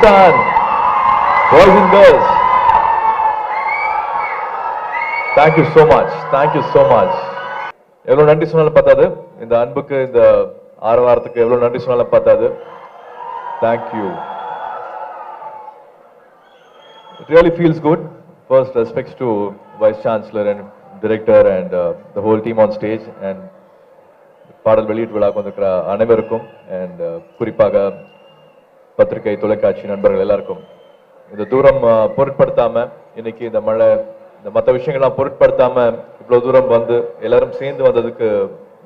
Pakistan, boys and girls, thank you so much. Thank you so much. எவ்வளவு நன்றி சொன்னாலும் பத்தாது. இந்த அன்புக்கு இந்த ஆரவாரத்துக்கு எவ்வளவு நன்றி சொன்னாலும் பத்தாது. Thank you. It really feels good. First, respects to Vice Chancellor and Director and the whole team on stage and பாடல் வெளியீட்டு விழாக்கு வந்திருக்கிற அனைவருக்கும் and குறிப்பாக பத்திரிகை தொலைக்காட்சி நண்பர்கள் எல்லாருக்கும் இந்த தூரம் பொருட்படுத்தாம இன்னைக்கு இந்த மழை இந்த மற்ற விஷயங்கள்லாம் பொருட்படுத்தாம இவ்வளவு தூரம் வந்து எல்லாரும் சேர்ந்து வந்ததுக்கு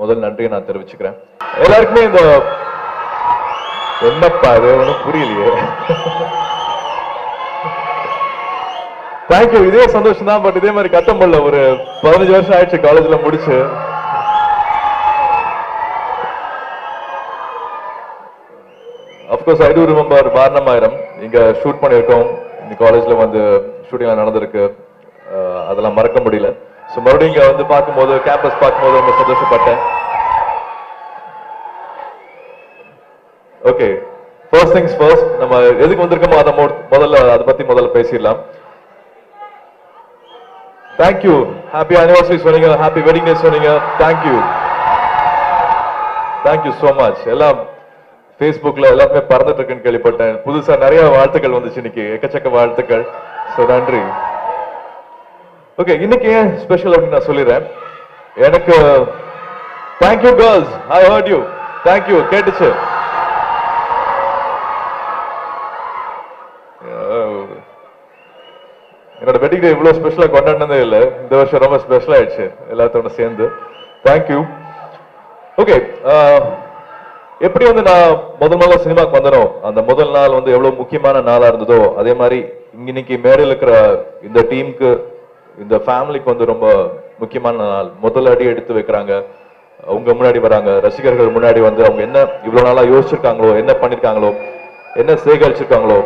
முதல் நன்றியை நான் தெரிவிச்சுக்கிறேன். எல்லாருக்குமே இந்த என்னப்பா அது ஒன்றும் புரியலையே. தேங்க்யூ. இதே சந்தோஷம் தான். பட் இதே மாதிரி கட்டம் பண்ணல. ஒரு 15 வருஷம் ஆயிடுச்சு காலேஜ்ல முடிச்சு. Of course I do remember Vaaranam Aayiram இங்க ஷூட் பண்ணியிருக்கோம். இந்த காலேஜ்ல வந்து ஷூட்டிங் நடந்திருக்கு. அதெல்லாம் மறக்க முடியல. ஸோ மறுபடியும் இங்க வந்து பார்க்கும்போது கேம்பஸ் பார்க்கும்போது ரொம்ப சந்தோஷப்பட்டேன். ஓகே, ஃபர்ஸ்ட் திங்ஸ் ஃபர்ஸ்ட், நம்ம எதுக்கு வந்திருக்கோமோ அதை அதை பத்தி முதல்ல பேசிடலாம். தேங்க்யூ. ஹாப்பி ஆனிவர்சரி சொன்னீங்க, ஹாப்பி வெட்டிங் டே சொன்னீங்க. Thank you, thank you so much. எல்லாம் ஃபேஸ்புக்ல எல்லாருமே பறந்துட்டு இருக்குன்னு கேள்விப்பட்டேன். புதுசா நிறைய வாழ்த்துக்கள் வந்துச்சு இன்னைக்கு, எக்கச்சக்க வாழ்த்துக்கள். ஸோ நன்றி. ஓகே, இன்னைக்கு ஏன் ஸ்பெஷல் அப்படின்னு நான் சொல்லிடுறேன். எனக்கு thank you girls, I heard you. Thank you, கேட்டுச்சு. என்னோட வெட்டிங் டே இவ்வளவு ஸ்பெஷலா கொண்டாடினதே இல்லை. இந்த வருஷம் ரொம்ப ஸ்பெஷல் ஆயிடுச்சு எல்லாத்தோட சேர்ந்து. தேங்க்யூ. ஓகே, எப்படி வந்து நான் முதல்ல சினிமாக்கு வந்தனோ அந்த முதல் நாள் வந்து எவ்வளவு முக்கியமான நாளா இருந்ததோ அதே மாதிரி இன்னைக்கு மேடையில் இருக்கிற இந்த டீமுக்கு இந்த ஃபேமிலிக்கு வந்து ரொம்ப முக்கியமான நாள். முதல் அடி எடுத்து வைக்கிறாங்க, அவங்க முன்னாடி வராங்க, ரசிகர்கள் முன்னாடி வந்து அவங்க என்ன இவ்வளவு நாளா யோசிச்சிருக்காங்களோ, என்ன பண்ணிருக்காங்களோ, என்ன சேகரிச்சிருக்காங்களோ.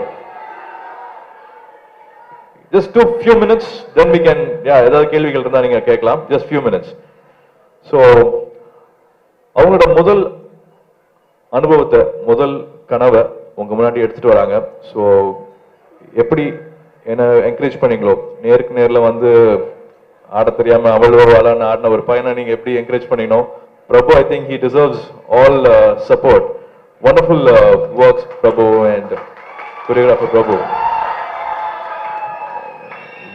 Just few minutes, then we can, ஏதாவது கேள்விகள் இருந்தா நீங்க கேட்கலாம். Just few minutes. So அவங்களோட முதல் அனுபவத்தை, முதல் கனவை உங்க முன்னாடி எடுத்துட்டு வராங்க. ஸோ எப்படி என்ன என்கரேஜ் பண்ணீங்களோ, நேருக்கு நேரில் வந்து ஆட தெரியாம அவ்வளோ வாழான்னு ஆடின ஒரு பையனை நீங்க எப்படி என்கரேஜ் பண்ணீங்களோ, Prabhu I think he deserves all support. Wonderful works Prabhu and choreographer Prabhu.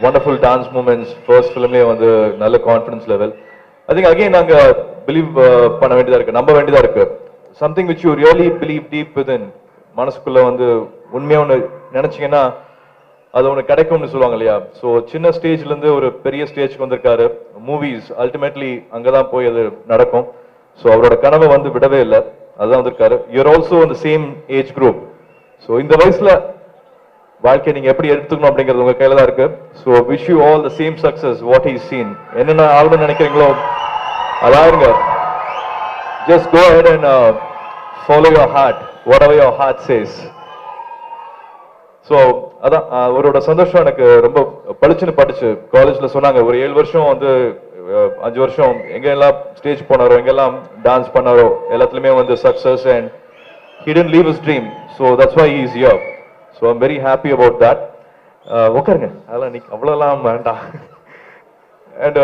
Wonderful dance moments. First ஃபிலிம்லேயே வந்து நல்ல confidence level. I think again நாங்க பிலீவ் பண்ண வேண்டியதா இருக்கு, நம்ப வேண்டியதா இருக்கு. Something which you really believe deep within, மனசுக்குள்ள வந்து உண்மையா ஒன்று நினைச்சீங்கன்னா அது ஒன்று கிடைக்கும்னு சொல்லுவாங்க இல்லையா. ஸோ சின்ன ஸ்டேஜ்ல இருந்து ஒரு பெரிய ஸ்டேஜ்க்கு வந்திருக்காரு. மூவிஸ் அல்டிமேட்லி அங்கதான் போய் அது நடக்கும். ஸோ அவரோட கனவை வந்து விடவே இல்லை, அதுதான் வந்திருக்காரு. யூஆர் ஆல்சோ இந்த சேம் ஏஜ் குரூப். ஸோ இந்த வயசுல வாழ்க்கை நீங்க எப்படி எடுத்துக்கணும் அப்படிங்கிறது உங்க கையில தான் இருக்கு. So wish you all the same success what is scene. என்னென்ன ஆகணும்னு நினைக்கிறீங்களோ அதாருங்க. Just go ahead and follow your heart, whatever your heart says. So அதான் அவரோட சந்தோஷம் எனக்கு ரொம்ப பளிச்சுன்னு பட்டுச்சு. காலேஜ்ல சொன்னாங்க ஒரு 7 வருஷம் வந்து 5 வருஷம் எங்கெல்லாம் ஸ்டேஜ் போனாரோ, எங்கெல்லாம் டான்ஸ் பண்ணாரோ எல்லாத்துலயுமே வந்து success and he didn't leave his dream. So that's why he is here. So I'm very happy about that. உட்காருங்க, அதெல்லாம் நீ அவ்வளோலாம் வேண்டாம். அண்ட்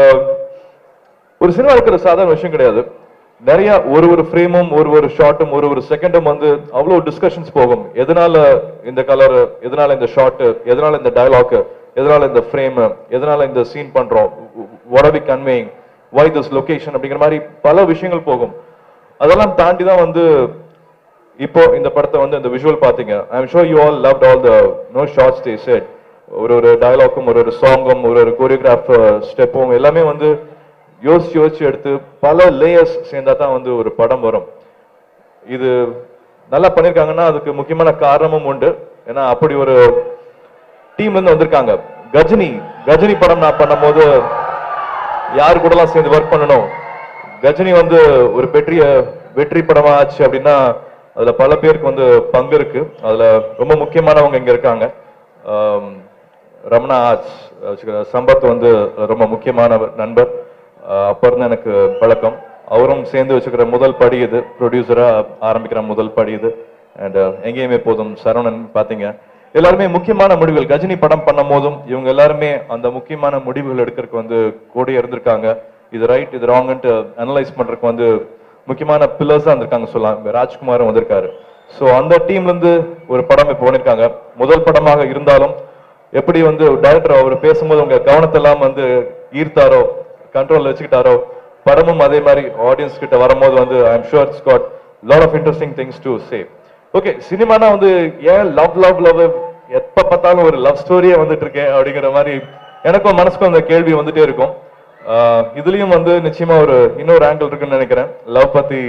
ஒரு சினிமா இருக்கிற சாதாரண விஷயம் கிடையாது. நிறைய ஒரு ஃப்ரேமும் ஒரு ஷாட்டும் ஒரு செகண்டும் வந்து அவ்வளோ டிஸ்கஷன்ஸ் போகும். எதனால இந்த கலர், எதனால இந்த ஷாட், எதனால இந்த டயலாக், எதனால இந்த ஃப்ரேம், எதனால இந்த சீன் பண்றோம், what are we conveying, why this location அப்படிங்கிற மாதிரி பல விஷயங்கள் போகும். அதெல்லாம் தாண்டி தான் வந்து இப்போ இந்த படத்தை வந்து இந்த விஷுவல் பாத்தீங்க. I am sure you all loved all the shots they set. ஒரு டயலாக்கும் ஒரு சாங்கும் ஒரு கோரியோகிராஃப் ஸ்டெப்பும் எல்லாமே வந்து யோசிச்சு எடுத்து பல லேயர்ஸ் சேர்ந்தா தான் வந்து ஒரு படம் வரும். இது நல்லா பண்ணிருக்காங்கன்னா அதுக்கு முக்கியமான காரணமும் உண்டு. ஏன்னா அப்படி ஒரு டீம் வந்து வந்திருக்காங்க. கஜினி படம் நான் பண்ணும்போது யாரு கூட எல்லாம் சேர்ந்து ஒர்க் பண்ணணும், கஜினி வந்து ஒரு வெற்றி படமா ஆச்சு அப்படின்னா அதுல பல பேருக்கு வந்து பங்கு இருக்கு. அதுல ரொம்ப முக்கியமானவங்க இங்க இருக்காங்க. ரமணா ஆர்ட்ஸ் சம்பத் வந்து ரொம்ப முக்கியமான நண்பர். அப்ப இருந்து எனக்கு பழக்கம். அவரும் சேர்ந்து வச்சுக்கிற முதல் படி இது, ப்ரொடியூசரா ஆரம்பிக்கிற முதல் படி இது. அண்ட் எங்கேயுமே போதும் சரவணன் பாத்தீங்க. எல்லாருமே முக்கியமான முடிவுகள் கஜினி படம் பண்ணும் போதும் இவங்க எல்லாருமே அந்த முக்கியமான முடிவுகள் எடுக்கிறதுக்கு வந்து கூட இருந்திருக்காங்க. இது ரைட் இது ராங்ன்ட்டு அனலைஸ் பண்றதுக்கு வந்து முக்கியமான பில்லர்ஸா இருந்திருக்காங்க சொல்லலாம். ராஜ்குமாரும் வந்திருக்காரு. ஸோ அந்த டீம்ல இருந்து ஒரு படம் இப்போ பண்ணிருக்காங்க. முதல் படமாக இருந்தாலும் எப்படி வந்து டைரக்டர் அவர் பேசும்போது உங்க கவனத்தை எல்லாம் வந்து ஈர்த்தாரோ கண்ட்ரோல் வச்சுக்கிட்டாரோ படமும் அதே மாதிரி ஆடியன்ஸ் கிட்ட வரும்போது வந்து I am sure it's got lot of interesting things to say. Okay, சினிமானா வந்து ஏன் லவ் லவ் லவ் எப்ப பார்த்தாலும் ஒரு லவ் ஸ்டோரியே வந்துட்டு இருக்கேன் அப்படிங்கிற மாதிரி எனக்கும் மனசுக்கும் அந்த கேள்வி வந்துட்டே இருக்கும். இதுலயும் வந்து நிச்சயமா ஒரு இன்னொரு ஆங்கிள் இருக்குன்னு நினைக்கிறேன் லவ் பத்தி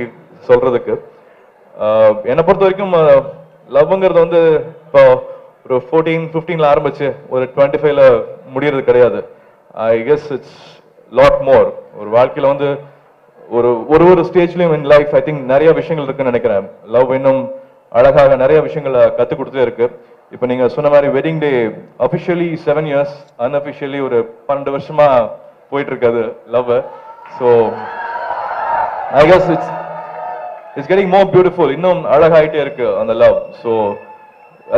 சொல்றதுக்கு. என்னை பொறுத்த வரைக்கும் லவ்ங்கிறது வந்து இப்போ ஒரு 14-15ல ஆரம்பிச்சு ஒரு 25ல முடியறது கிடையாது. ஐ கெஸ் இட்ஸ் லாட் மோர். ஒரு வாழ்க்கையில வந்து ஒரு ஒரு ஸ்டேஜ்லயும் இன் லைஃப் ஐ திங்க் நிறைய விஷயங்கள் இருக்குன்னு நினைக்கிறேன். லவ் இன்னும் அழகாக நிறைய விஷயங்களை கத்து கொடுத்தே இருக்கு. இப்போ நீங்க சொன்ன மாதிரி wedding day officially 7 years, unofficially ஒரு 12 வருஷமா போயிட்டு இருக்காது love. So I guess it's getting more beautiful. இன்னும் அழகாயிட்டே இருக்கு அந்த love. So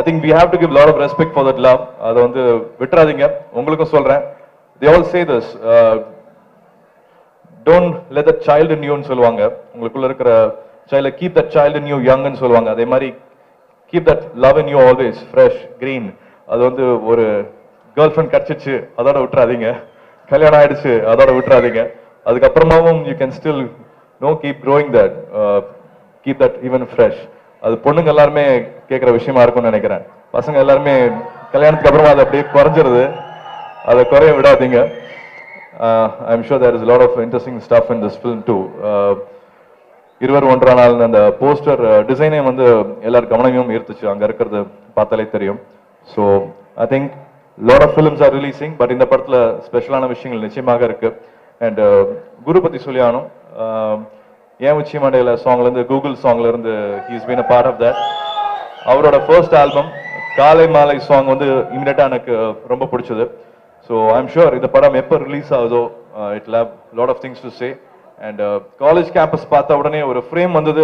I think we have to give lot of respect for that love. அதை வந்து விட்டுறாதீங்க. உங்களுக்கும் சொல்றேன், they all say this, don't let that child in you ன்னு சொல்லுவாங்க. உங்களுக்குள்ள இருக்கிற child, keep that child in you young ன்னு சொல்லுவாங்க. அதே மாதிரி keep that love in you always fresh green. அது வந்து ஒரு கேர்ள் ஃப்ரெண்ட் கிடைச்சிச்சு அதோட விட்டுறாதீங்க, கல்யாணம் ஆயிடுச்சு அதோட விட்டுறாதீங்க. அதுக்கப்புறமாவும் you can still keep growing that, keep that even fresh. அது பொண்ணுங்க எல்லாருமே கேட்குற விஷயமா இருக்கும்னு நினைக்கிறேன். பசங்க எல்லாருமே கல்யாணத்துக்கு அப்புறமா அது அப்படியே குறைஞ்சிருது. அதை குறைய விடாதீங்க. I'm sure there is a lot of interesting stuff in this film too. இருவர் ஒன்றாம் நாள் அந்த போஸ்டர் டிசைனே வந்து எல்லாரும் கவனமும் ஈர்த்துச்சு, அங்க இருக்கிறது பார்த்தாலே தெரியும். So I think lot of films are releasing, but இந்த படத்துல ஸ்பெஷலான விஷயங்கள் நிச்சயமாக இருக்கு. அண்ட் குரு பத்தி சொல்லி ஆனும், ஏன் உச்சி மண்டையில சாங்ல இருந்து கூகுள் சாங்ல இருந்து he's been a part of that. அவரோட first album Kaalai Maalai song வந்து இமிடியேட்டா எனக்கு ரொம்ப பிடிச்சது. ஸோ ஐம் ஷுர் இந்த படம் எப்போ ரிலீஸ் ஆகுதோ it will have lot of things to say. And college campus பார்த்த உடனே ஒரு ஃப்ரேம் வந்தது,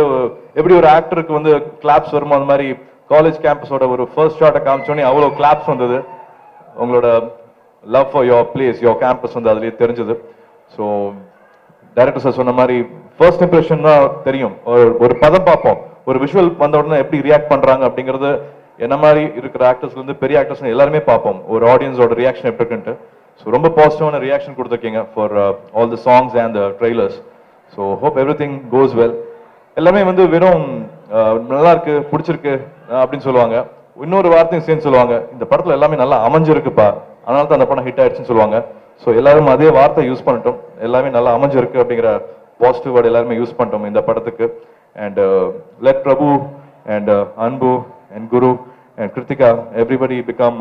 எப்படி ஒரு ஆக்டருக்கு வந்து கிளாப்ஸ் வருமோ அந்த மாதிரி காலேஜ் கேம்பஸோட ஒரு ஃபர்ஸ்ட் ஷாட்டை காமிச்சோடனே அவ்வளோ கிளாப்ஸ் வந்தது. உங்களோட love for your place, your campus வந்து அதுலேயே தெரிஞ்சது. ஸோ டைரக்டர் சார் சொன்ன மாதிரி ஃபர்ஸ்ட் இம்ப்ரெஷன் தான் தெரியும். ஒரு பதம் பார்ப்போம், ஒரு விஷுவல் வந்த உடனே எப்படி ரியாக்ட் பண்றாங்க அப்படிங்கிறது என்ன மாதிரி இருக்கிற ஆக்டர்ஸ்ல இருந்து பெரிய ஆக்டர்ஸ் எல்லாருமே பார்ப்போம் ஒரு ஆடியன்ஸோட ரியாக்ஷன் எப்படி இருக்குன்ட்டு. ஸோ ரொம்ப பாசிட்டிவான ரியாக்ஷன் கொடுத்துருக்கீங்க for all the songs and the trailers. So hope every thing cos well. எல்லாமே வந்து வெறும் நல்லா இருக்கு பிடிச்சிருக்கு அப்படின்னு சொல்லுவாங்க, இன்னொரு வார்த்தையும் சேர்ந்து சொல்லுவாங்க, இந்த படத்துல எல்லாமே நல்லா அமைஞ்சிருக்குப்பா அதனால தான் அந்த படம் ஹிட் ஆயிடுச்சுன்னு சொல்லுவாங்க. ஸோ எல்லாரும் அதே வார்த்தை யூஸ் பண்ணிட்டோம், எல்லாமே நல்லா அமைஞ்சிருக்கு அப்படிங்கிற பாசிட்டிவ் வேர்டு எல்லாருமே யூஸ் பண்ணிட்டோம் இந்த படத்துக்கு. அண்ட் லெட் பிரபு அண்ட் அன்பு and Guru and Kritika, everybody become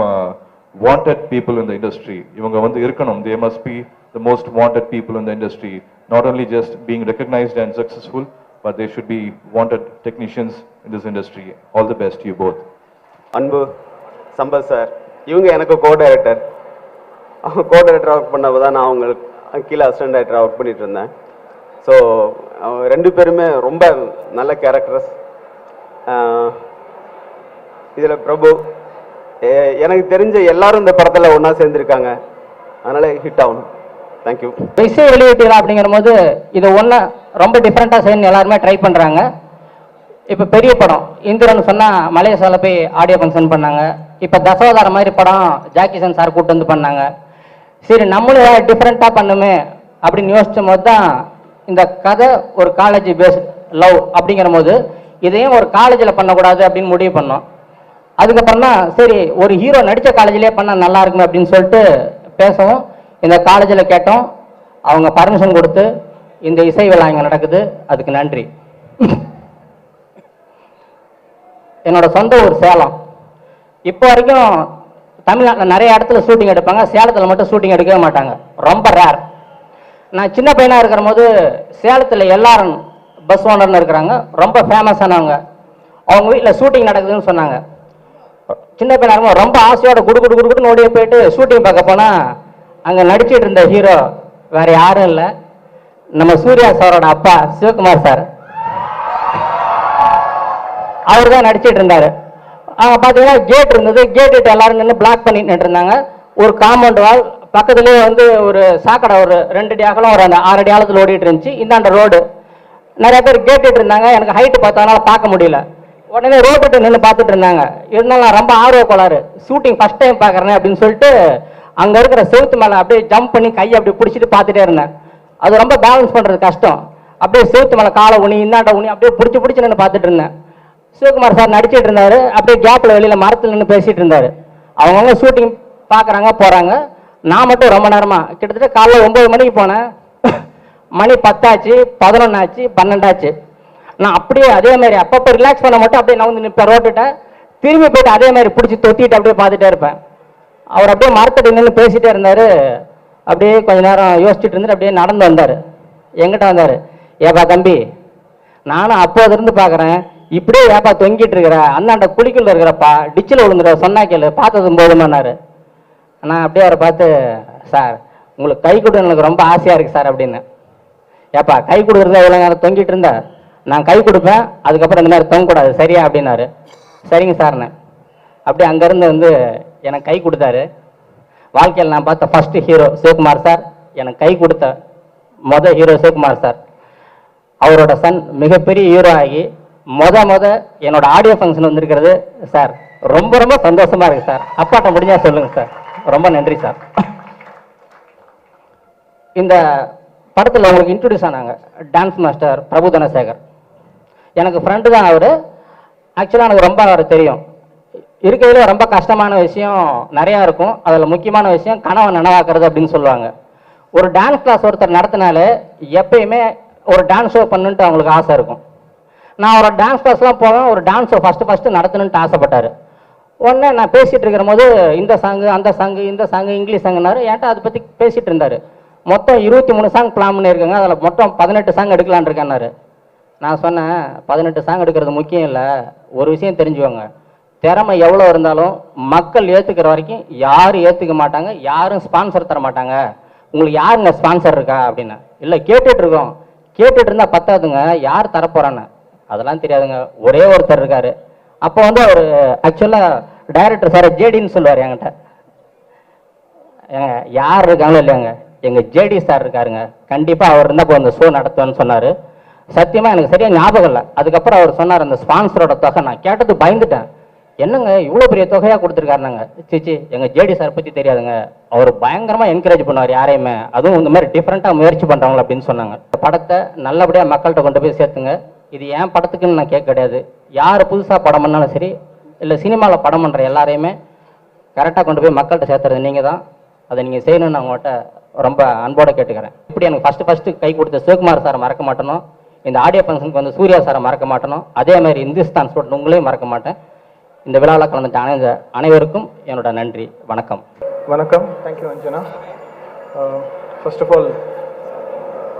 wanted people in the industry. இவங்க வந்து இருக்கணும், they must be the most wanted people in the industry, not only just being recognized and successful, but they should be wanted technicians in this industry. All the best to you both. அன்பு Sampath sir, இவங்க எனக்கு கோ-டைரக்டர். அவங்க கோ-டைரக்டர் work பண்ணப்போ தான் நான் அவங்களுக்கு கீழே assistant director work பண்ணிட்டு இருந்தேன். ஸோ அவங்க ரெண்டு பேருமே ரொம்ப நல்ல கேரக்டர்ஸ். இதில் பிரபு எனக்கு தெரிஞ்ச எல்லாரும் இந்த படத்தில் ஒன்றா சேர்ந்துருக்காங்க, அதனால ஹிட் ஆகணும். தேங்க்யூ. இசை வெளியிட்டீங்களா அப்படிங்கிற போது இது ஒன்று ரொம்ப டிஃப்ரெண்ட்டாக செய்யணும் எல்லாருமே ட்ரை பண்ணுறாங்க. இப்போ பெரிய படம் இந்திரன் சொன்னால் மலேசியாவில் போய் ஆடியோ ஃபங்க்ஷன் பண்ணாங்க. இப்போ தசவதாரம் மாதிரி படம் ஜாக்கிசன் சார் கூப்பிட்டு வந்து பண்ணாங்க. சரி நம்மளும் ஏதாவது டிஃப்ரெண்ட்டாக பண்ணுமே அப்படின்னு யோசிச்சும் போது தான் இந்த கதை ஒரு காலேஜ் பேஸ்ட் லவ் அப்படிங்கிற போது இதையும் ஒரு காலேஜில் பண்ணக்கூடாது அப்படின்னு முடிவு பண்ணோம். அதுக்கப்புறம் தான் சரி ஒரு ஹீரோ நடித்த காலேஜ்லேயே பண்ணால் நல்லா இருக்குமே அப்படின்னு சொல்லிட்டு பேசவும் இந்த காலேஜில் கேட்டோம். அவங்க பர்மிஷன் கொடுத்து இந்த இசை விழா இங்கே நடக்குது, அதுக்கு நன்றி. என்னோட சொந்த ஊர் சேலம். இப்போ வரைக்கும் தமிழ்நாட்டில் நிறைய இடத்துல ஷூட்டிங் எடுப்பாங்க, சேலத்தில் மட்டும் ஷூட்டிங் எடுக்கவே மாட்டாங்க, ரொம்ப ரேர். நான் சின்ன பையனாக இருக்கிற போது சேலத்தில் எல்லாரும் பஸ் ஓனர்னு இருக்கிறாங்க, ரொம்ப ஃபேமஸானவங்க. அவங்க வீட்டில் ஷூட்டிங் நடக்குதுன்னு சொன்னாங்க. சின்ன பையனாக இருக்கும் ரொம்ப ஆசையோட குடுக்குன்னு ஓடியே போயிட்டு ஷூட்டிங் பார்க்க போனால் அங்கே நடிச்சிட்டு இருந்த ஹீரோ வேற யாரும் இல்லை, நம்ம சூர்யா சாரோட அப்பா சிவகுமார் சார். அவர் தான் நடிச்சிட்டு இருந்தாரு. பார்த்தீங்கன்னா கேட் இருந்தது, கேட்டு எல்லாரும் நின்று பிளாக் பண்ணி நின்று இருந்தாங்க. ஒரு காம்பவுண்ட் வால் பக்கத்துலேயே வந்து ஒரு சாக்கடை ஒரு 2 அடி அகலம் ஒரு அந்த 6 அடி ஆழத்தில் ஓடிட்டு இருந்துச்சு. இந்தாண்ட ரோடு நிறைய பேர் கேட்டுட்டு இருந்தாங்க. எனக்கு ஹைட்டு பார்த்தனால பார்க்க முடியல. உடனே ரோட்டுட்டு நின்று பார்த்துட்டு இருந்தாங்க. இருந்தாலும் நான் ரொம்ப ஆர்வ கோளாறு, ஷூட்டிங் ஃபர்ஸ்ட் டைம் பார்க்குறேன் அப்படின்னு சொல்லிட்டு அங்கே இருக்கிற செவுத்து மேலே அப்படியே ஜம்ப் பண்ணி கையை அப்படி பிடிச்சிட்டு பார்த்துட்டே இருந்தேன். அது ரொம்ப பேலன்ஸ் பண்ணுறது கஷ்டம். அப்படியே செவுத்து மேலே காலை உனி இந்தாண்ட உனி அப்படியே பிடிச்சி நின்று பார்த்துட்டு இருந்தேன். சிவகுமார் சார் நடிச்சிட்டு இருந்தாரு. அப்படியே கேப்ல வெளியில மரத்தில் நின்று பேசிட்டு இருந்தாரு. அவங்கவுங்க ஷூட்டிங் பார்க்குறாங்க போறாங்க. நான் மட்டும் ரொம்ப நேரமா கிட்டத்தட்ட காலைல 9 மணிக்கு போனேன். மணி 10 ஆச்சு, 11 ஆச்சு, 12 ஆச்சு. நான் அப்படியே அதே மாதிரி அப்பப்போ ரிலாக்ஸ் பண்ண மட்டும் அப்படியே நான் வந்து நிற்பேன் ரோட்டுட்ட. திரும்பி போயிட்டு அதே மாதிரி பிடிச்சி தொத்திட்டு அப்படியே பார்த்துட்டே இருப்பேன். அவர் அப்படியே மரத்தடி நின்று பேசிட்டே இருந்தாரு. அப்படியே கொஞ்ச நேரம் யோசிச்சுட்டு இருந்துட்டு அப்படியே நடந்து வந்தார். எங்கிட்ட வந்தார். ஏப்பா தம்பி, நானும் அப்போது இருந்து பார்க்குறேன், இப்படியே ஏப்பா தொங்கிட்டு இருக்கிற, அந்தாண்ட குளிக்கல இருக்கிறப்பா, டிச்சில் விழுந்துட சொன்னா கேளு, பார்த்ததும் போதுமானாரு. நான் அப்படியே அவரை பார்த்து, சார் உங்களுக்கு கை கொடுக்க எனக்கு ரொம்ப ஆசையாக இருக்குது சார் அப்படின்னு. ஏப்பா கை கொடுக்குறதா எவ்வளோ நேரம் தொங்கிட்டு இருந்தேன், நான் கை கொடுப்பேன், அதுக்கப்புறம் இந்த மாதிரி தொங்கக்கூடாது சரியா அப்படின்னாரு. சரிங்க சார்ண்ணே. அப்படியே அங்கேருந்து வந்து எனக்கு கை கொடுத்தாரு. வாழ்க்கையில் நான் பார்த்த ஃபர்ஸ்ட் ஹீரோ சிவகுமார் சார். எனக்கு கை கொடுத்த மொதல் ஹீரோ சிவகுமார் சார். அவரோட சன் மிகப்பெரிய ஹீரோ ஆகி என்னோட ஆடியோ ஃபங்க்ஷன் வந்திருக்கிறது சார். ரொம்ப ரொம்ப சந்தோஷமா இருக்கு சார். அப்பாட்ட முடிஞ்சா சொல்லுங்க சார். ரொம்ப நன்றி சார். இந்த படத்தில் உங்களுக்கு இன்ட்ரோடியூஸ் ஆனாங்க டான்ஸ் மாஸ்டர் பிரபு தனசேகர். எனக்கு ஃப்ரெண்டு தான் அவர். ஆக்சுவலாக எனக்கு ரொம்ப அவர் தெரியும். இருக்கிறதுல ரொம்ப கஷ்டமான விஷயம் நிறையா இருக்கும். அதில் முக்கியமான விஷயம் கனவை நனவாக்குறது அப்படின்னு சொல்லுவாங்க. ஒரு டான்ஸ் கிளாஸ் ஒருத்தர் நடத்தினாலே எப்பயுமே ஒரு டான்ஸ் ஷோ பண்ணுன்ட்டு அவங்களுக்கு ஆசை இருக்கும். நான் ஒரு டான்ஸ் கிளாஸ்லாம் போவேன். ஒரு டான்ஸ் ஷோ ஃபஸ்ட்டு நடத்தணுன்ட்டு ஆசைப்பட்டார். உடனே நான் பேசிகிட்டு இருக்கிற போது இந்த சாங்கு அந்த சாங்கு இந்த சாங்கு இங்கிலீஷ் சாங்குனாரு. என்கிட்ட அதை பற்றி பேசிகிட்டு இருந்தார். மொத்தம் 23 சாங் பிளான் பண்ணியிருக்காங்க, அதில் மொத்தம் 18 சாங் எடுக்கலான் இருக்கேன்னாரு. நான் சொன்னேன், 18 சாங் எடுக்கிறது முக்கியம் இல்லை, ஒரு விஷயம் தெரிஞ்சுக்கோங்க, திறமை எவ்வளோ இருந்தாலும் மக்கள் ஏற்றுக்கிற வரைக்கும் யாரும் ஏற்றுக்க மாட்டாங்க, யாரும் ஸ்பான்சர் தர மாட்டாங்க. உங்களுக்கு யாருங்க ஸ்பான்சர் இருக்கா அப்படின்னு. இல்லை கேட்டுட்டு இருக்கோம். கேட்டுட்டு இருந்தால் பத்தாதுங்க, யார் தரப்போறான்னு அதெல்லாம் தெரியாதுங்க, ஒரே ஒருத்தர் இருக்காரு. அப்போ வந்து அவர் ஆக்சுவலாக டைரக்டர் சார் ஜேடின்னு சொல்லுவார் என்கிட்ட. யார் இருக்காங்களோ இல்லையாங்க, எங்கள் ஜேடி சார் இருக்காருங்க, கண்டிப்பாக அவர் இருந்தால் இப்போ அந்த ஷோ நடத்துவேன்னு சொன்னார். சத்தியமாக எனக்கு சரியாக ஞாபகம் இல்லை. அதுக்கப்புறம் அவர் சொன்னார் அந்த ஸ்பான்சரோட தொகை. நான் கேட்டது பயந்துட்டேன். என்னங்க இவ்வளோ பெரிய தொகையாக கொடுத்துருக்காருனாங்க. சிச்சி எங்கள் ஜேடி சார் பற்றி தெரியாதுங்க, அவர் பயங்கரமாக என்கரேஜ் பண்ணுவார் யாரையுமே, அதுவும் இந்த மாதிரி டிஃப்ரெண்ட்டாக முயற்சி பண்ணுறவங்கள அப்படின்னு சொன்னாங்க. படத்தை நல்லபடியாக மக்கள்கிட்ட கொண்டு போய் சேர்த்துங்க. இது என் படத்துக்குன்னு நான் கேட்க கிடையாது. யார் புதுசாக படம் பண்ணாலும் சரி, இல்லை சினிமாவில் படம் பண்ணுற எல்லாரையுமே கரெக்டாக கொண்டு போய் மக்கள்கிட்ட சேர்த்துறது நீங்கள் தான். அதை நீங்கள் செய்யணும்னு நான் உங்கள்கிட்ட ரொம்ப அன்போடு கேட்டுக்கிறேன். இப்படி எனக்கு ஃபஸ்ட்டு கை கொடுத்த சிவகுமார் சாரை மறக்க மாட்டணும். இந்த ஆடியோ ஃபங்க்ஷனுக்கு வந்து சூர்யா சாரை மறக்க மாட்டணும். அதே மாதிரி இந்துஸ்தான் ஸ்போர்ட் உங்களையும் மறக்க மாட்டேன். இந்த விழாவில் கலந்துட்ட அனைவருக்கும் என்னோட நன்றி. வணக்கம். வணக்கம். Thank you Anjana. First of all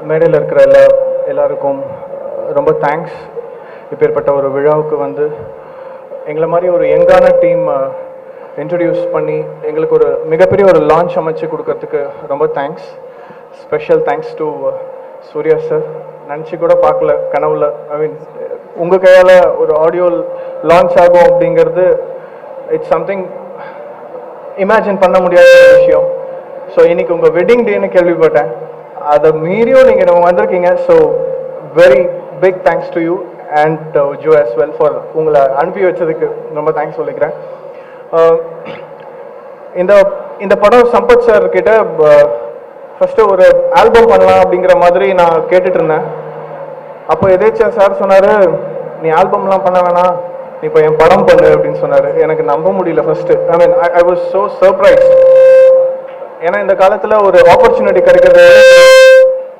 மேடையில் இருக்கிற எல்லாருக்கும் ரொம்ப தேங்க்ஸ். இப்பேற்பட்ட ஒரு விழாவுக்கு வந்து எங்களை மாதிரி ஒரு யங்கான டீம் இன்ட்ரடியூஸ் பண்ணி எங்களுக்கு ஒரு மிகப்பெரிய ஒரு லான்ச் அமைச்சு கொடுக்கறதுக்கு ரொம்ப thanks. Special thanks to Suriya sir. நினச்சி கூட பார்க்கல கனவுல. ஐ மீன் உங்கள் கையால் ஒரு ஆடியோ லான்ச் ஆகும் அப்படிங்கிறது இட்ஸ் சம்திங் இமேஜின் பண்ண முடியாத ஒரு விஷயம். ஸோ இன்னைக்கு உங்கள் வெட்டிங் டேன்னு கேள்விப்பட்டேன். அதை மீறியும் நீங்கள் நம்ம வந்திருக்கீங்க. So very big thanks to you and Jo as well for உங்களை அனுப்பி வச்சதுக்கு ரொம்ப தேங்க்ஸ் சொல்லிக்கிறேன். இந்த படம் சம்பத் சார் கிட்ட ஃபர்ஸ்ட் ஒரு ஆல்பம் பண்ணலாம் அப்படிங்கிற மாதிரி நான் கேட்டுட்டு இருந்தேன். அப்போ எதேச்சா சார் சொன்னார், நீ ஆல்பம்லாம் பண்ண வேணாம், நீ இப்போ என் படம் பண்ணு அப்படின்னு சொன்னார். எனக்கு நம்ப முடியல first. I mean I was so surprise. ஏன்னா இந்த காலத்தில் ஒரு ஆப்பர்ச்சுனிட்டி கிடைக்கிறது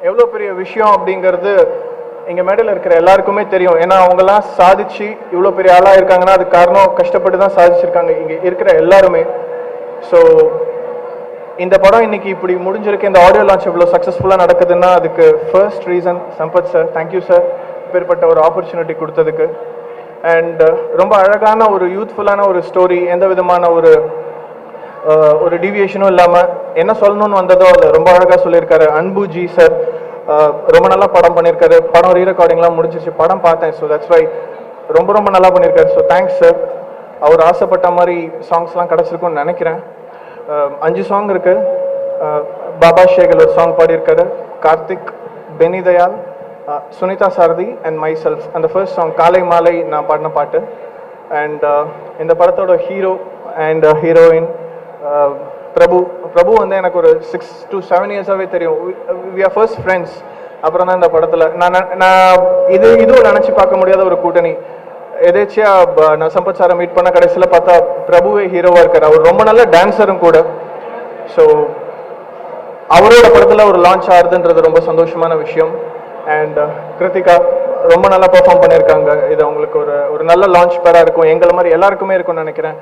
எவ்வளோ பெரிய விஷயம் அப்படிங்கிறது எங்கள் மேடையில் இருக்கிற எல்லாருக்குமே தெரியும். ஏன்னா அவங்கெல்லாம் சாதிச்சு இவ்வளோ பெரிய ஆளாக இருக்காங்கன்னா அதுக்கு காரணம் கஷ்டப்பட்டு தான் சாதிச்சிருக்காங்க இங்கே இருக்கிற எல்லாருமே. ஸோ இந்த படம் இன்னைக்கு இப்படி முடிஞ்சிருக்கு, இந்த ஆடியோ லான்ச் இவ்வளோ சக்ஸஸ்ஃபுல்லாக நடக்குதுன்னா அதுக்கு first reason Sampath sir. Thank you sir இப்பேற்பட்ட ஒரு ஆப்பர்ச்சுனிட்டி கொடுத்ததுக்கு. அண்ட் ரொம்ப அழகான ஒரு யூத்ஃபுல்லான ஒரு ஸ்டோரி, எந்த விதமான ஒரு டீவியேஷனும் இல்லாமல் என்ன சொல்லணும்னு வந்ததோ அதை ரொம்ப அழகாக சொல்லியிருக்காரு அன்புஜி சார். ரொம்ப நல்லா படம் பண்ணியிருக்காரு. படம் ரீரெக்கார்டிங்லாம் முடிஞ்சிருச்சு, படம் பார்த்தேன். ஸோ தட்ஸ் வை ரொம்ப ரொம்ப நல்லா பண்ணியிருக்காரு. So thanks sir. அவர் ஆசைப்பட்ட மாதிரி சாங்ஸ்லாம் கிடச்சிருக்கும்னு நினைக்கிறேன். 5 சாங் இருக்கு. பாபா ஷேகல் ஒரு சாங் பாடியிருக்காரு, கார்த்திக், பெனி தயால், சுனிதா சாரதி அண்ட் மை செல்ஃப். அந்த ஃபர்ஸ்ட் சாங் காலை மாலை நான் பாடின பாட்டு. அண்ட் இந்த படத்தோட ஹீரோ அண்ட் ஹீரோயின் பிரபு வந்து எனக்கு ஒரு 6 to 7 இயர்ஸாகவே தெரியும். We are first friends. அப்புறம் தான் இந்த படத்தில் நான் இதுவும் நினச்சி பார்க்க முடியாத ஒரு கூட்டணி. எதேச்சியா நான் சம்பத் சாரை மீட் பண்ண கடைசியில் பார்த்தா பிரபுவே ஹீரோவாக இருக்கார். அவர் ரொம்ப நல்ல டான்ஸரும் கூட. ஸோ அவரோட படத்தில் ஒரு லான்ச் ஆகுதுன்றது ரொம்ப சந்தோஷமான விஷயம். அண்ட் கிருத்திகா ரொம்ப நல்லா பெர்ஃபார்ம் பண்ணியிருக்காங்க. இது அவங்களுக்கு ஒரு நல்ல லான்ச் பேராக இருக்கும், எங்களை மாதிரி எல்லாருக்குமே இருக்கும்னு நினைக்கிறேன்.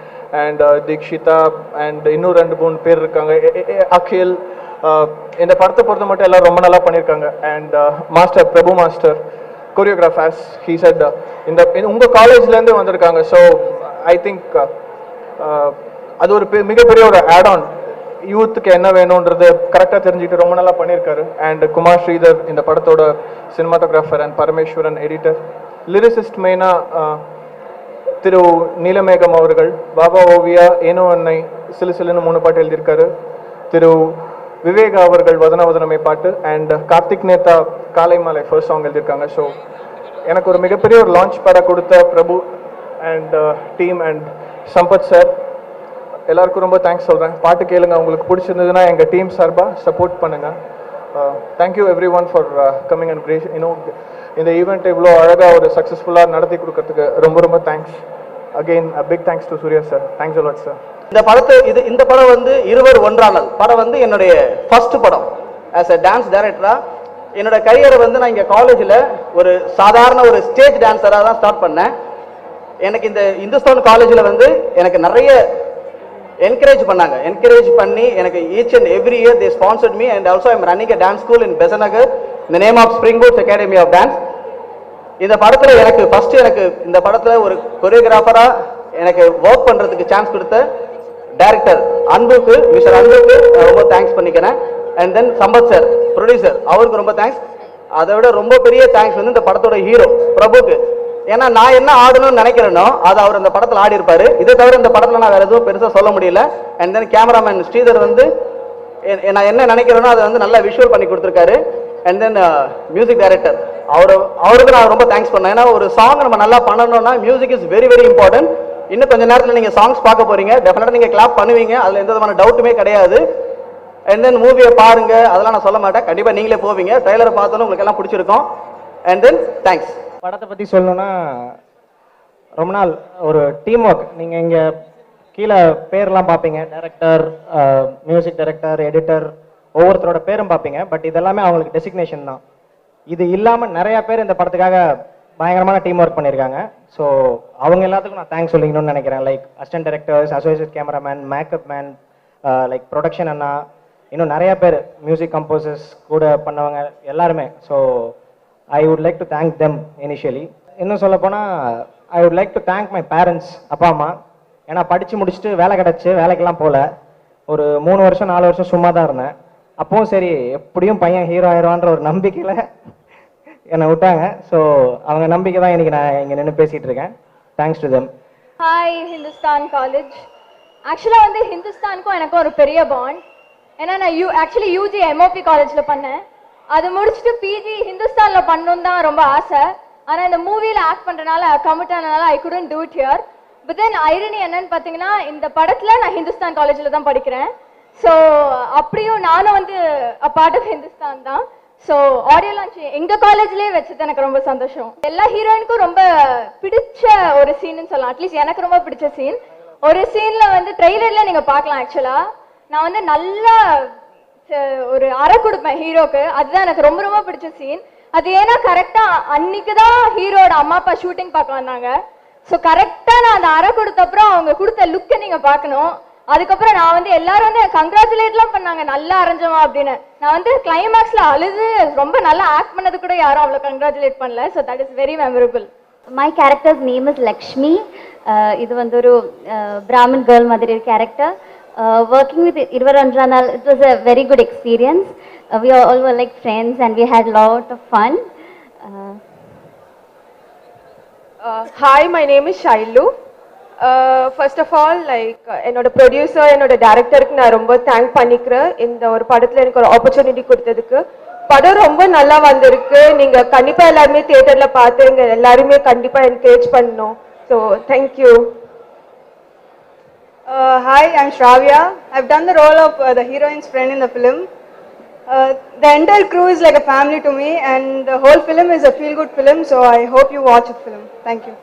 அண்ட் தீக்ஷிதா அண்ட் இன்னும் 2-3 பேர் இருக்காங்க, அகில். இந்த படத்தை பொறுத்த மட்டும் எல்லாரும் ரொம்ப நல்லா பண்ணியிருக்காங்க. And master Prabhu master choreographers he set இந்த உங்கள் காலேஜ்லேருந்து வந்திருக்காங்க. ஸோ ஐ திங்க் அது ஒரு மிகப்பெரிய ஒரு ஆட் ஆன். யூத்துக்கு என்ன வேணுன்றது கரெக்டாக தெரிஞ்சுக்கிட்டு ரொம்ப நல்லா பண்ணியிருக்காரு. அண்ட் குமார் ஸ்ரீதர் இந்த படத்தோட cinematographer and Parameswaran editor. Lyricist மெயினாக திரு நீலமேகம் அவர்கள், பாபா ஓவியா, ஏனோ அன்னை, சிலு சிலுன்னு 3 பாட்டு எழுதியிருக்காரு. திரு விவேகா அவர்கள் வதன வதனமே பாட்டு. அண்ட் கார்த்திக் நேதா காலை மாலை ஃபர்ஸ்ட் சாங் எழுதியிருக்காங்க. ஸோ எனக்கு ஒரு மிகப்பெரிய ஒரு லான்ச் பேடை கொடுத்த Prabhu and team and Sampath sir எல்லாருக்கும் ரொம்ப தேங்க்ஸ் சொல்கிறேன். பாட்டு கேளுங்க, உங்களுக்கு பிடிச்சிருந்ததுன்னா எங்கள் டீம் சார்பாக சப்போர்ட் பண்ணுங்கள். Thank you every one for coming and grace. இன்னும் இந்த ஈவெண்ட் இவ்வளோ அழகாக ஒரு சக்ஸஸ்ஃபுல்லாக நடத்தி கொடுக்கறதுக்கு ரொம்ப ரொம்ப thanks. Again big thanks to Suriya sir. Thanks a lot sir. இந்த படம் வந்து இருவர் ஒன்றானல் படம் வந்து என்னுடைய ஃபர்ஸ்ட் படம் ஆஸ் அ டான்ஸ் டைரக்டரா. என்னோட கரியரை வந்து நான் இங்கே காலேஜில் ஒரு சாதாரண ஒரு ஸ்டேஜ் டான்ஸராக தான் ஸ்டார்ட் பண்ணேன். எனக்கு இந்த இந்துஸ்தான் காலேஜில் வந்து எனக்கு நிறைய என்கரேஜ் பண்ணி எனக்கு each and every year they sponsored me. And also I'm running a dance school in Besant Nagar in the name of spring boots academy of dance. இந்த படத்தில் எனக்கு இந்த படத்தில் ஒரு கொரியோகிராஃபராக எனக்கு ஒர்க் பண்ணுறதுக்கு சான்ஸ் கொடுத்த டைரக்டர் அன்புக்கு, மிஸ்டர் அன்புக்கு ரொம்ப தேங்க்ஸ் பண்ணிக்கிறேன். And then Sampath sir producer, அவருக்கு ரொம்ப தேங்க்ஸ். அதை விட ரொம்ப பெரிய தேங்க்ஸ் வந்து இந்த படத்தோட ஹீரோ பிரபுக்கு. ஏன்னா நான் என்ன ஆடணும்னு நினைக்கிறேனோ அதை அவர் இந்த படத்தில் ஆடி இருப்பாரு. இதை தவிர இந்த படத்தில் நான் வேற எதுவும் பெருசாக சொல்ல முடியல. அண்ட் தென் கேமராமேன் ஸ்ரீதர் வந்து நான் என்ன நினைக்கிறேனோ அதை வந்து நல்லா விஷுவல் பண்ணி கொடுத்துருக்காரு. அண்ட் தென் மியூசிக் டைரக்டர் அவருக்கு நான் ரொம்ப தேங்க்ஸ் பண்ணேன். ஏன்னா ஒரு சாங் நம்ம நல்லா பண்ணணும்னா music is very very important. இன்னும் கொஞ்சம் நேரத்தில் நீங்கள் சாங்ஸ் பார்க்க போறீங்க, டெஃபினட்டாக நீங்கள் கிளாப் பண்ணுவீங்க, அதில் எந்த விதமான டவுட்டுமே கிடையாது. அண்ட் தென் மூவியை பாருங்க, அதெல்லாம் நான் சொல்ல மாட்டேன், கண்டிப்பாக நீங்களே போவீங்க. ட்ரைலரை பார்த்தோன்னு உங்களுக்கு எல்லாம் பிடிச்சிருக்கும். And then thanks. படத்தை பற்றி சொல்லணும்னா ரொம்ப நாள் ஒரு டீம் ஒர்க். நீங்கள் இங்கே கீழே பேர்லாம் பார்ப்பீங்க, டைரக்டர், மியூசிக் டைரக்டர், எடிட்டர், ஒவ்வொருத்தரோட பேரும் பார்ப்பீங்க. பட் இதெல்லாமே அவங்களுக்கு டெசிக்னேஷன் தான். இது இல்லாமல் நிறையா பேர் இந்த படத்துக்காக பயங்கரமான டீம் ஒர்க் பண்ணியிருக்காங்க. ஸோ அவங்க எல்லாத்துக்கும் நான் தேங்க்ஸ் சொல்லிக்கணும்னு நினைக்கிறேன். Like assistant directors, associate cameraman, makeup man, like production அண்ணா, இன்னும் நிறையா பேர், மியூசிக் கம்போசர்ஸ் கூட பண்ணவங்க எல்லாருமே. So I would like to thank them initially. இன்னும் சொல்லப்போனால் I would like to thank my parents, அப்பா அம்மா. ஏன்னா படித்து முடிச்சுட்டு வேலை கிடச்சி வேலைக்கெல்லாம் போகல, ஒரு 3 வருஷம் 4 வருஷம் சும்மா தான் இருந்தேன். அப்பவும் சரி எப்படியும் பையன் ஹீரோ ஆயிடுவான்ற ஒரு நம்பிக்கையில் என்னை விட்டாங்க. ஸோ அவங்க நம்பிக்கை தான் இன்னைக்கு நான் இங்கே நின்று பேசிகிட்டு இருக்கேன். Thanks to them. Hi Hindustan college. ஆக்சுவலாக வந்து ஹிந்துஸ்தானுக்கும் எனக்கும் ஒரு பெரிய பாண்ட். ஏன்னா நான் ஆக்சுவலி யூஜி எம்ஓபி காலேஜில் பண்ணேன். அது முடிச்சுட்டு பிஜி ஹிந்துஸ்தானில் பண்ணணும் தான் ரொம்ப ஆசை. ஆனால் இந்த மூவியில் ஆக்ட் பண்ணுறதுனால கமிட் ஆனதுனால ஐ couldn't do it here. But then irony என்னன்னு பார்த்தீங்கன்னா, இந்த படத்தில் நான் ஹிந்துஸ்தான் காலேஜில் தான் படிக்கிறேன். ஸோ அப்படியும் நானும் வந்து அ பார்ட் ஆஃப் ஹிந்துஸ்தான் தான். ஸோ ஆடியோ லான்ச் எங்கள் காலேஜ்லேயே வச்சது எனக்கு ரொம்ப சந்தோஷம். எல்லா ஹீரோயினுக்கும் ரொம்ப பிடிச்ச ஒரு சீன்னு சொல்லலாம். அட்லீஸ்ட் எனக்கு ரொம்ப பிடிச்ச சீன் ஒரு சீனில் வந்து ட்ரெய்லரில் நீங்கள் பார்க்கலாம். ஆக்சுவலாக நான் வந்து நல்லா ஒரு அறை கொடுப்பேன் ஹீரோக்கு. அதுதான் எனக்கு ரொம்ப ரொம்ப பிடிச்ச சீன். அது ஏன்னா கரெக்டாக அன்னைக்கு தான் ஹீரோட அம்மா அப்பா ஷூட்டிங் பார்க்க வந்தாங்க. ஸோ கரெக்டாக நான் அந்த அறை கொடுத்த அப்புறம் அவங்க கொடுத்த லுக்கை நீங்கள் பார்க்கணும். அதுக்கப்புறம் நான் வந்து எல்லாரும் வந்து கங்க்ராச்சுலேட்லாம் பண்ணாங்க, நல்லா அரைஞ்சமா அப்படின்னு. நான் வந்து கிளைமேக்ஸில் அழுது ரொம்ப நல்லா ஆக்ட் பண்ணது கூட யாரும் அவ்வளோ கங்க்ராச்சுலேட் பண்ணல. So that is very memorable. My character's name is Lakshmi. இது வந்து ஒரு Brahmin girl மாதிரி ஒரு character. Working with Irvar Andranal, it was a very good experience. We all were like friends and we had a lot of fun. Hi, my name is Shailu. First of all like என்னோட producer என்னோட டேரக்டருக்கு நான் ரொம்ப thank பண்ணிக்கிறேன் இந்த ஒரு படத்தில் எனக்கு ஒரு ஆப்பர்ச்சுனிட்டி கொடுத்ததுக்கு. படம் ரொம்ப நல்லா வந்திருக்கு. நீங்கள் கண்டிப்பாக எல்லாருமே தியேட்டரில் பார்த்துங்க, எல்லாருமே கண்டிப்பாக என்கரேஜ் பண்ணணும். So thank you. Hi, I'm Shravya. I've done the role of the heroine's friend in the film. The entire crew is like a family to me, and the whole film is a feel-good film, so I hope you watch the film. Thank you.